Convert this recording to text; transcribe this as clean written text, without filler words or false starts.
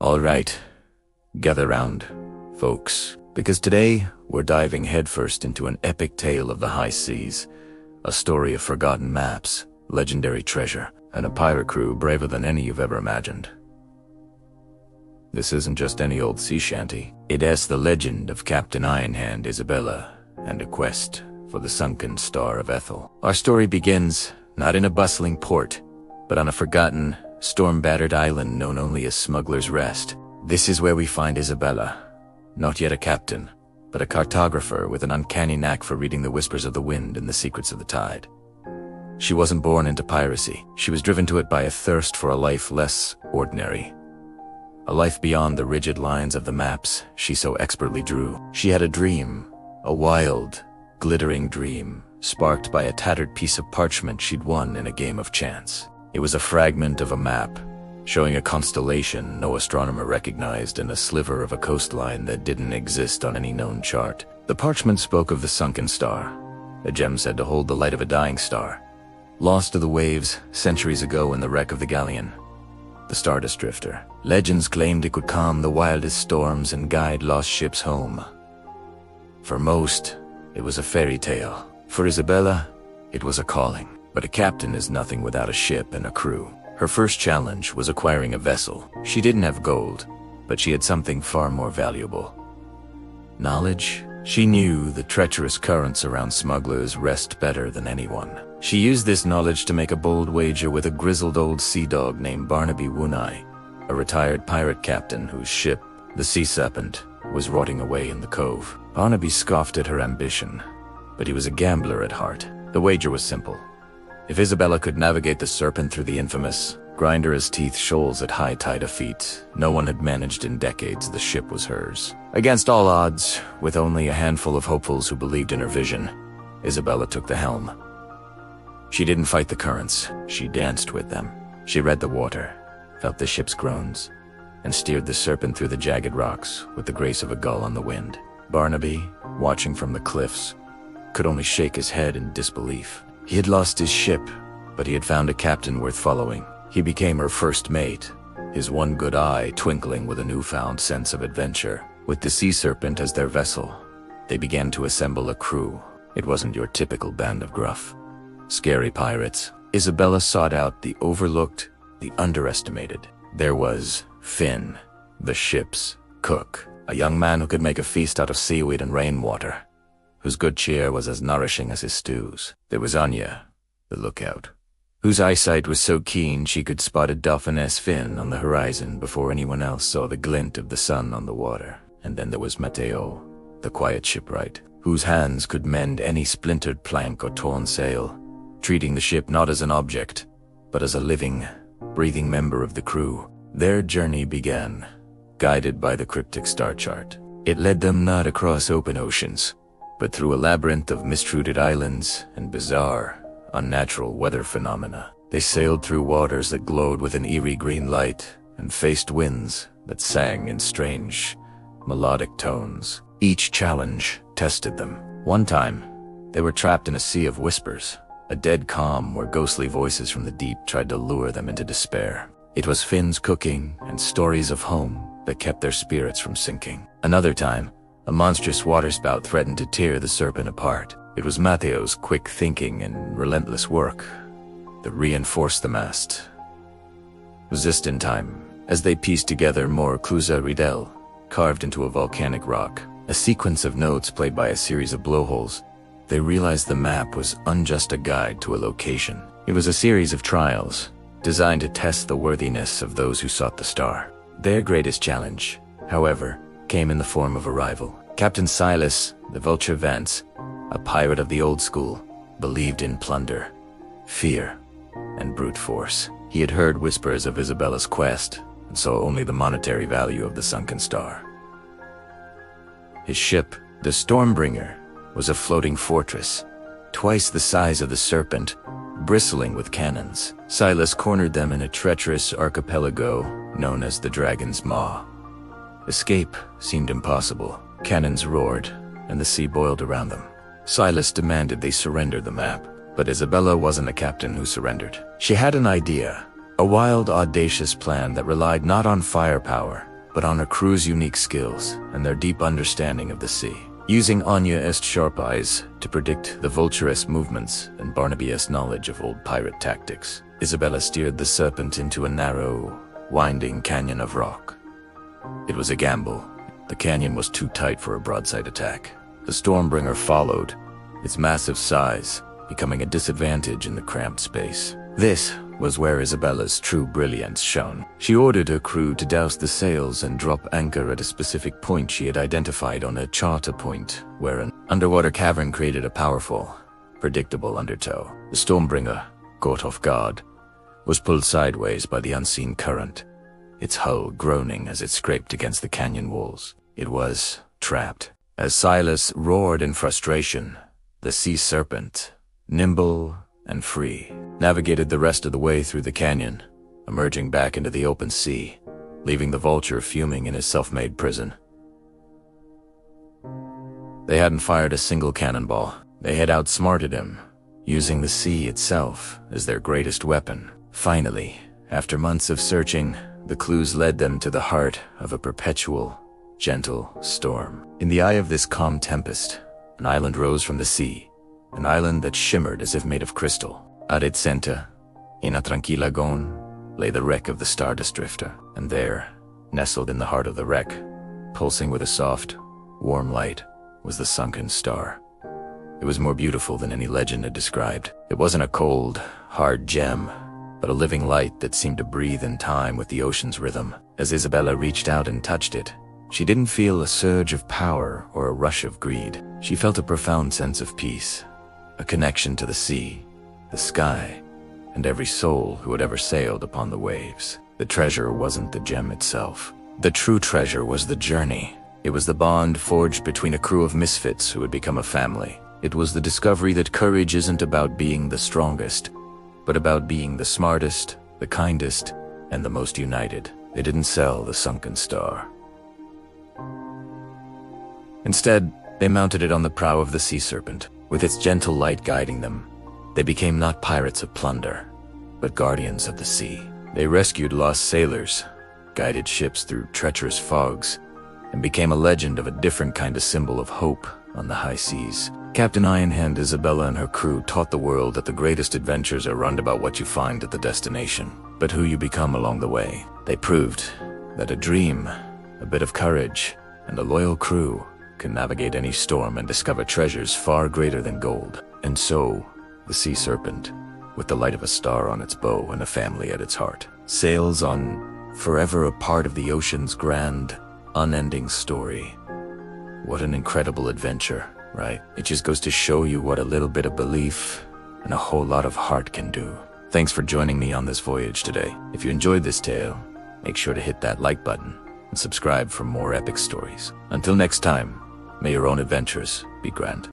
All right, gather round, folks, because today we're diving headfirst into an epic tale of the high seas, a story of forgotten maps, legendary treasure, and a pirate crew braver than any you've ever imagined. This isn't just any old sea shanty. It is the legend of Captain Ironhand Isabella and a quest for the sunken Star of Ethel. Our story begins not in a bustling port, but on a forgotten, storm-battered island known only as Smuggler's Rest. This is where we find Isabella, not yet a captain, but a cartographer with an uncanny knack for reading the whispers of the wind and the secrets of the tide. She wasn't born into piracy. She was driven to it by a thirst for a life less ordinary. A life beyond the rigid lines of the maps she so expertly drew. She had a dream, a wild, glittering dream, sparked by a tattered piece of parchment she'd won in a game of chance. It was a fragment of a map, showing a constellation no astronomer recognized and a sliver of a coastline that didn't exist on any known chart. The parchment spoke of the sunken star, a gem said to hold the light of a dying star, lost to the waves centuries ago in the wreck of the galleon, the Stardust Drifter. Legends claimed it could calm the wildest storms and guide lost ships home. For most, it was a fairy tale. For Isabella, it was a calling. But a captain is nothing without a ship and a crew. Her first challenge was acquiring a vessel. She didn't have gold, but she had something far more valuable. Knowledge. She knew the treacherous currents around Smuggler's Rest better than anyone. She used this knowledge to make a bold wager with a grizzled old sea dog named Barnaby Wunai, a retired pirate captain whose ship, the Sea Serpent, was rotting away in the cove. Barnaby scoffed at her ambition, but he was a gambler at heart. The wager was simple. If Isabella could navigate the Serpent through the infamous, grinder-as-teeth shoals at high tide of feet no one had managed in decades, the ship was hers. Against all odds, with only a handful of hopefuls who believed in her vision, Isabella took the helm. She didn't fight the currents, she danced with them. She read the water, felt the ship's groans, and steered the Serpent through the jagged rocks with the grace of a gull on the wind. Barnaby, watching from the cliffs, could only shake his head in disbelief. He had lost his ship, but he had found a captain worth following. He became her first mate, his one good eye twinkling with a newfound sense of adventure. With the Sea Serpent as their vessel, they began to assemble a crew. It wasn't your typical band of gruff, scary pirates. Isabella sought out the overlooked, the underestimated. There was Finn, the ship's cook, a young man who could make a feast out of seaweed and rainwater, whose good cheer was as nourishing as his stews. There was Anya, the lookout, whose eyesight was so keen she could spot a dolphiness fin on the horizon before anyone else saw the glint of the sun on the water. And then there was Mateo, the quiet shipwright, whose hands could mend any splintered plank or torn sail, treating the ship not as an object, but as a living, breathing member of the crew. Their journey began, guided by the cryptic star chart. It led them not across open oceans, but through a labyrinth of mist-rooted islands and bizarre, unnatural weather phenomena. They sailed through waters that glowed with an eerie green light and faced winds that sang in strange, melodic tones. Each challenge tested them. One time, they were trapped in a sea of whispers, a dead calm where ghostly voices from the deep tried to lure them into despair. It was Finn's cooking and stories of home that kept their spirits from sinking. Another time, a monstrous waterspout threatened to tear the Serpent apart. It was Mateo's quick thinking and relentless work that reinforced the mast. It was just in time, as they pieced together more Cluza Riedel, carved into a volcanic rock, a sequence of notes played by a series of blowholes. They realized the map was unjust a guide to a location. It was a series of trials, designed to test the worthiness of those who sought the star. Their greatest challenge, however, came in the form of a rival. Captain Silas, the Vulture Vance, a pirate of the old school, believed in plunder, fear, and brute force. He had heard whispers of Isabella's quest and saw only the monetary value of the sunken star. His ship, the Stormbringer, was a floating fortress, twice the size of the Serpent, bristling with cannons. Silas cornered them in a treacherous archipelago known as the Dragon's Maw. Escape seemed impossible. Cannons roared, and the sea boiled around them. Silas demanded they surrender the map, but Isabella wasn't a captain who surrendered. She had an idea, a wild, audacious plan that relied not on firepower, but on her crew's unique skills and their deep understanding of the sea. Using Anya-esque sharp eyes to predict the Vulture-esque movements and Barnaby-esque knowledge of old pirate tactics, Isabella steered the Serpent into a narrow, winding canyon of rock. It was a gamble. The canyon was too tight for a broadside attack. The Stormbringer followed, its massive size becoming a disadvantage in the cramped space. This was where Isabella's true brilliance shone. She ordered her crew to douse the sails and drop anchor at a specific point she had identified on a charter point, where an underwater cavern created a powerful, predictable undertow. The Stormbringer, caught off guard, was pulled sideways by the unseen current, its hull groaning as it scraped against the canyon walls. It was trapped. As Silas roared in frustration, the Sea Serpent, nimble and free, navigated the rest of the way through the canyon, emerging back into the open sea, leaving the Vulture fuming in his self-made prison. They hadn't fired a single cannonball. They had outsmarted him, using the sea itself as their greatest weapon. Finally, after months of searching, the clues led them to the heart of a perpetual, gentle storm. In the eye of this calm tempest, an island rose from the sea, an island that shimmered as if made of crystal. At its center, in a tranquil lagoon, lay the wreck of the Stardust Drifter, and there, nestled in the heart of the wreck, pulsing with a soft, warm light, was the sunken star. It was more beautiful than any legend had described. It wasn't a cold, hard gem, but a living light that seemed to breathe in time with the ocean's rhythm. As Isabella reached out and touched it, she didn't feel a surge of power or a rush of greed. She felt a profound sense of peace, a connection to the sea, the sky, and every soul who had ever sailed upon the waves. The treasure wasn't the gem itself. The true treasure was the journey. It was the bond forged between a crew of misfits who had become a family. It was the discovery that courage isn't about being the strongest, but about being the smartest, the kindest, and the most united. They didn't sell the sunken star. Instead, they mounted it on the prow of the Sea Serpent. With its gentle light guiding them, they became not pirates of plunder, but guardians of the sea. They rescued lost sailors, guided ships through treacherous fogs, and became a legend of a different kind of symbol of hope on the high seas. Captain Ironhand Isabella and her crew taught the world that the greatest adventures are not about what you find at the destination, but who you become along the way. They proved that a dream, a bit of courage, and a loyal crew can navigate any storm and discover treasures far greater than gold. And so, the Sea Serpent, with the light of a star on its bow and a family at its heart, sails on, forever a part of the ocean's grand, unending story. What an incredible adventure, right? It just goes to show you what a little bit of belief and a whole lot of heart can do. Thanks for joining me on this voyage today. If you enjoyed this tale, make sure to hit that like button and subscribe for more epic stories. Until next time, may your own adventures be grand.